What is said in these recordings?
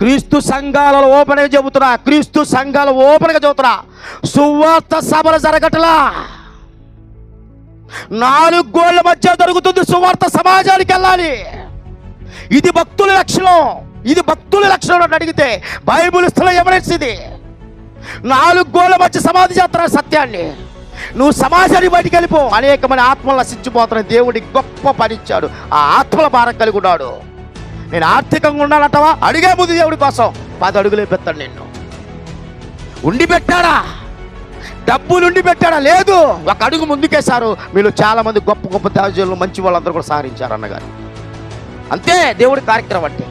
క్రీస్తు సంఘాలలో ఓపెన్గా చెబుతున్నా, సువార్త సభలు జరగట్లా. 4 గోళ్ల మధ్య జరుగుతుంది సువార్త. సమాజానికి వెళ్ళాలి. ఇది భక్తుల లక్షణం అని అడిగితే బైబిల్ స్థలం ఎవిడెన్స్ ఇది. 4 గోళ్ల మధ్య సమాధి చేస్తున్నారు సత్యాన్ని. నువ్వు సమాజానికి బయటికి వెళ్ళిపో. అనేకమైన ఆత్మలు నశించిపోతున్నాయి. దేవుడికి గొప్ప పని ఇచ్చాడు. ఆ ఆత్మల భారం కలిగి ఉన్నాడు. నేను ఆర్థికంగా ఉన్నానంటావా? అడిగే ముందు దేవుడి కోసం 10 అడుగులు పెడతాడు. నిన్ను ఉండి పెట్టాడా? డబ్బులు ఉండి పెట్టాడా? లేదు. 1 అడుగు ముందుకేశారు. మీరు చాలా మంది గొప్ప గొప్ప దేవజనులు, మంచి వాళ్ళందరూ కూడా సహరించారు అన్నగారు. అంతే దేవుడి కార్యక్రమం అంటే.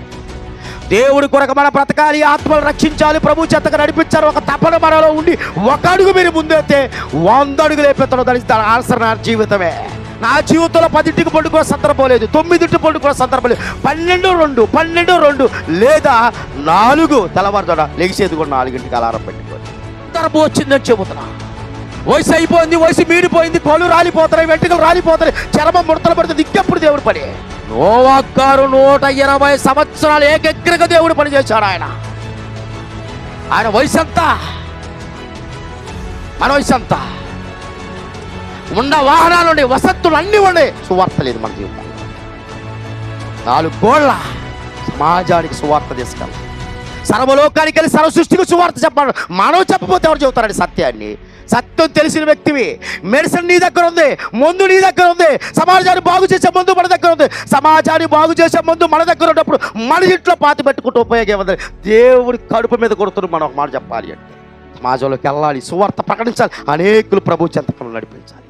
దేవుడి కొరకు మన బ్రతకాలి, ఆత్మలు రక్షించాలి, ప్రభు చెత్తగా నడిపించారు. ఒక తపన మనలో ఉండి 1 అడుగు మీరు ముందైతే 100 అడుగులు అయిపోతాడు. దానికి ఆన్సర్ నా జీవితమే. నా జీవితంలో 10ంటికి పండుకున్న సందర్భం లేదు, 9ంటికి పండుకున్న సందర్భం లేదు. 12 లేదా 4 తెల్లవారుజామున లెగిసేది కూడా 4ంటికి అలారం పెట్టుకోండి. సందర్భం వచ్చిందని చెబుతున్నా. వయసు అయిపోయింది, వయసు మీడిపోయింది, కళ్ళు రాలిపోతాయి, వెంట్రుకలు రాలిపోతాయి, చర్మం ముడతలు పడుతుంది. ఇంకెప్పుడు దేవుడు పని? నోవా గారు 120 సంవత్సరాలు ఏకగ్రగా దేవుడు పని చేశాడు. ఆయన వయసు అంతా, మన వయసు అంతా. ఉన్న వాహనాలు ఉండే, వసతులు అన్నీ ఉండే, సువార్త లేదు మన జీవితంలో. 4 గోళ్ల సమాజానికి సువార్త తీసుకెళ్ళాలి. సర్వలోకానికి వెళ్ళి సర్వ సృష్టికి సువార్త చెప్పాలి. మనం చెప్పబోతే ఎవరు చెబుతారండి సత్యాన్ని? సత్యం తెలిసిన వ్యక్తివి. మెడిసిన్ నీ దగ్గర ఉంది, మందు నీ దగ్గర ఉంది. సమాజాన్ని బాగు చేసే మందు మన దగ్గర ఉంది. సమాజాన్ని బాగు చేసే మందు మన దగ్గర ఉన్నప్పుడు మన ఇంట్లో పాతి పెట్టుకుంటూ ఉపయోగం ఉంది. దేవుడి కడుపు మీద కొడుతున్నారు. మనం ఒక మాట చెప్పాలి అంటే సమాజంలోకి వెళ్ళాలి, సువార్త ప్రకటించాలి, అనేకులు ప్రభు చెంతకం నడిపించాలి.